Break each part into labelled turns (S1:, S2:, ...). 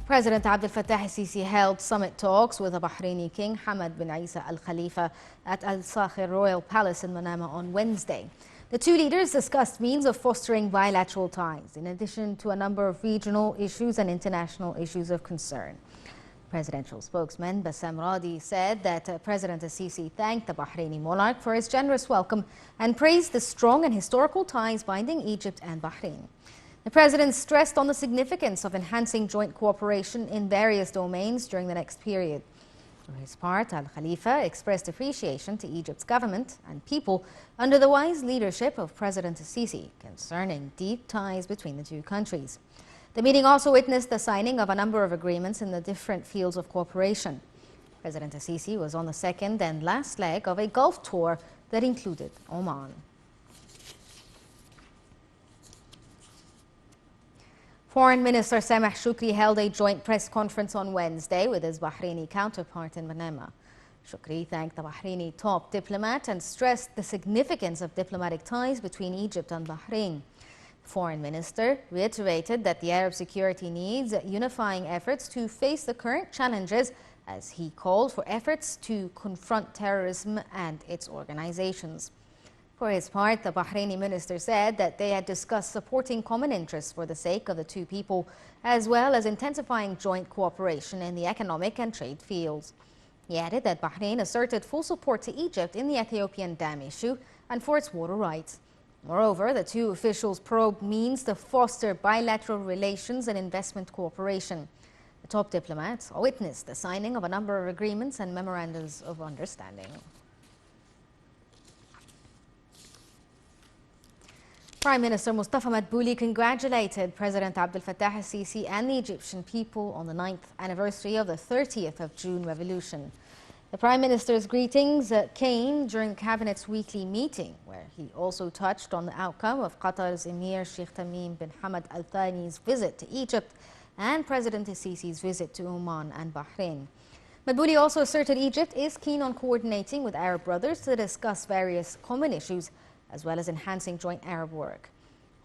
S1: President Abdel Fattah al-Sisi held summit talks with the Bahraini King Hamad bin Isa Al Khalifa at Al Sakhir Royal Palace in Manama on Wednesday. The two leaders discussed means of fostering bilateral ties, in addition to a number of regional issues and international issues of concern. Presidential spokesman Bassam Radi said that President al-Sisi thanked the Bahraini monarch for his generous welcome and praised the strong and historical ties binding Egypt and Bahrain. The president stressed on the significance of enhancing joint cooperation in various domains during the next period. For his part, Al Khalifa expressed appreciation to Egypt's government and people under the wise leadership of President al-Sisi concerning deep ties between the two countries. The meeting also witnessed the signing of a number of agreements in the different fields of cooperation. President al-Sisi was on the second and last leg of a Gulf tour that included Oman. Foreign Minister Sameh Shukri held a joint press conference on Wednesday with his Bahraini counterpart in Manama. Shukri thanked the Bahraini top diplomat and stressed the significance of diplomatic ties between Egypt and Bahrain. The foreign minister reiterated that the Arab security needs unifying efforts to face the current challenges, as he called for efforts to confront terrorism and its organizations. For his part, the Bahraini minister said that they had discussed supporting common interests for the sake of the two people, as well as intensifying joint cooperation in the economic and trade fields. He added that Bahrain asserted full support to Egypt in the Ethiopian dam issue and for its water rights. Moreover, the two officials probed means to foster bilateral relations and investment cooperation. The top diplomats witnessed the signing of a number of agreements and memorandums of understanding. Prime Minister Mustafa Madbouli congratulated President Abdel Fattah al-Sisi and the Egyptian people on the 9th anniversary of the 30th of June revolution. The Prime Minister's greetings came during the Cabinet's weekly meeting, where he also touched on the outcome of Qatar's Emir Sheikh Tamim bin Hamad Al Thani's visit to Egypt and President al-Sisi's visit to Oman and Bahrain. Madbouli also asserted Egypt is keen on coordinating with Arab brothers to discuss various common issues, as well as enhancing joint Arab work.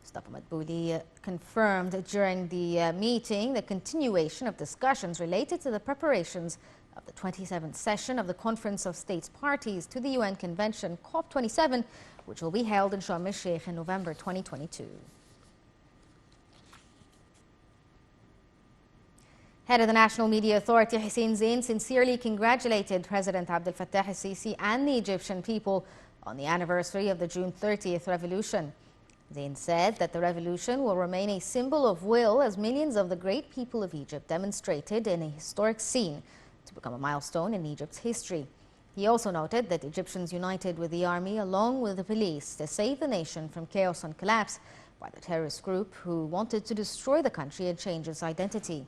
S1: Mustafa Madbouli confirmed during the meeting the continuation of discussions related to the preparations of the 27th session of the Conference of States Parties to the UN Convention COP27, which will be held in Sharm el-Sheikh in November 2022. Head of the National Media Authority Hussein Zain sincerely congratulated President Abdel Fattah al-Sisi and the Egyptian people on the anniversary of the June 30th revolution. Zain said that the revolution will remain a symbol of will as millions of the great people of Egypt demonstrated in a historic scene to become a milestone in Egypt's history. He also noted that Egyptians united with the army along with the police to save the nation from chaos and collapse by the terrorist group who wanted to destroy the country and change its identity.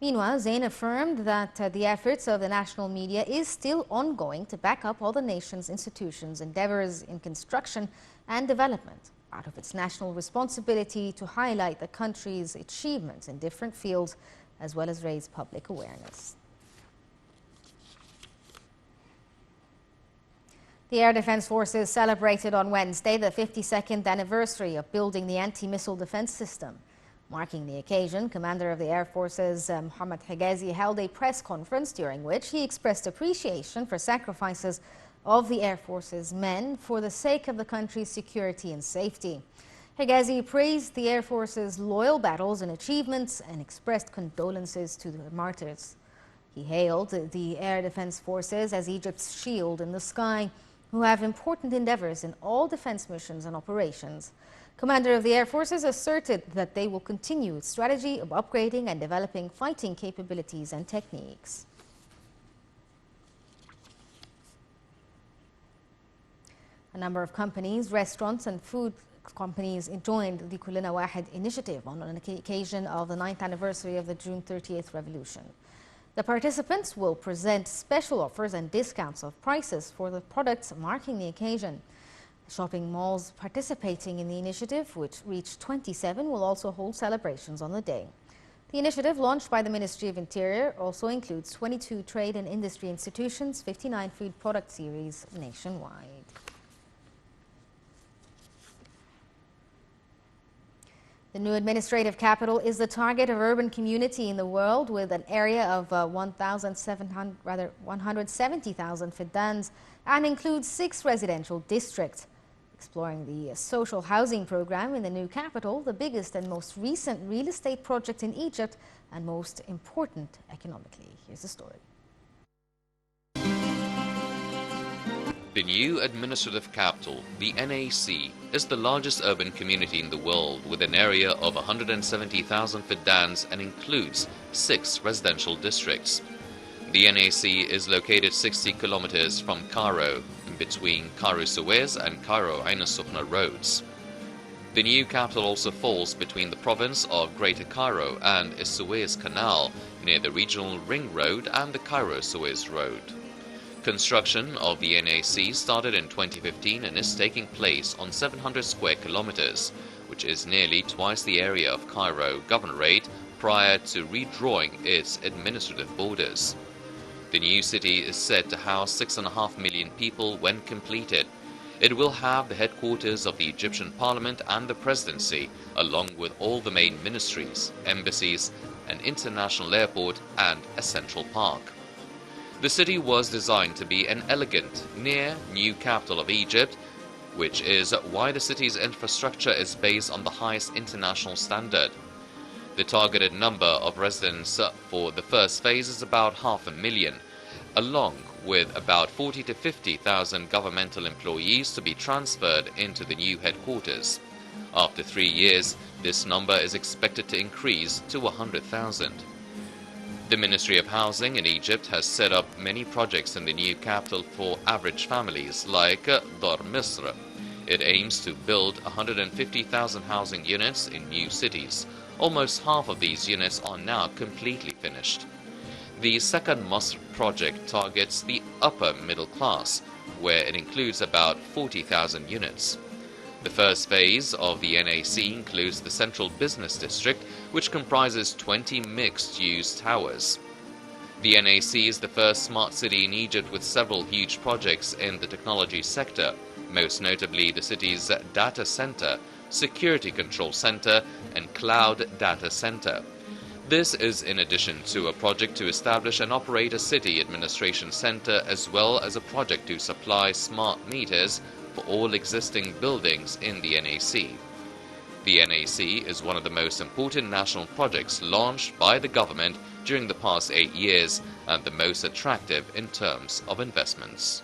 S1: Meanwhile, Zain affirmed that the efforts of the national media is still ongoing to back up all the nation's institutions' endeavors in construction and development, out of its national responsibility to highlight the country's achievements in different fields, as well as raise public awareness. The Air Defense Forces celebrated on Wednesday the 52nd anniversary of building the anti-missile defense system. Marking the occasion, Commander of the Air Forces Mohammad Higazi held a press conference during which he expressed appreciation for sacrifices of the Air Force's men for the sake of the country's security and safety. Higazi praised the Air Force's loyal battles and achievements and expressed condolences to the martyrs. He hailed the Air Defense Forces as Egypt's shield in the sky, who have important endeavors in all defense missions and operations. Commander of the Air Forces asserted that they will continue its strategy of upgrading and developing fighting capabilities and techniques. A number of companies, restaurants and food companies joined the Kullina Wahid initiative on an occasion of the 9th anniversary of the June 30th revolution. The participants will present special offers and discounts of prices for the products marking the occasion. Shopping malls participating in the initiative, which reached 27, will also hold celebrations on the day. The initiative, launched by the Ministry of Interior, also includes 22 trade and industry institutions, 59 food product series nationwide. The new administrative capital is the target of urban community in the world with an area of 170,000 fiddans and includes 6 residential districts. Exploring the social housing program in the new capital, the biggest and most recent real estate project in Egypt and most important economically. Here's the story.
S2: The new administrative capital, the NAC, is the largest urban community in the world with an area of 170,000 fiddans and includes 6 residential districts. The NAC is located 60 kilometers from Cairo, in between Cairo-Suez and Cairo-Ain al-Sufna roads. The new capital also falls between the province of Greater Cairo and the Suez Canal, near the regional ring road and the Cairo-Suez road. Construction of the NAC started in 2015 and is taking place on 700 square kilometers, which is nearly twice the area of Cairo Governorate prior to redrawing its administrative borders. The new city is said to house 6.5 million people when completed. It will have the headquarters of the Egyptian Parliament and the Presidency, along with all the main ministries, embassies, an international airport and a central park. The city was designed to be an elegant, near new capital of Egypt, which is why the city's infrastructure is based on the highest international standard. The targeted number of residents for the first phase is about 500,000, along with about 40 to 50,000 governmental employees to be transferred into the new headquarters. After 3 years, this number is expected to increase to 100,000. The Ministry of Housing in Egypt has set up many projects in the new capital for average families, like Dar Misr. It aims to build 150,000 housing units in new cities. Almost half of these units are now completely finished. The second Masr project targets the upper middle class, where it includes about 40,000 units. The first phase of the NAC includes the Central Business District, which comprises 20 mixed-use towers. The NAC is the first smart city in Egypt with several huge projects in the technology sector, most notably the city's data center, security control center, and cloud data center. This is in addition to a project to establish and operate a city administration center, as well as a project to supply smart meters for all existing buildings in the NAC. The NAC is one of the most important national projects launched by the government during the past 8 years and the most attractive in terms of investments.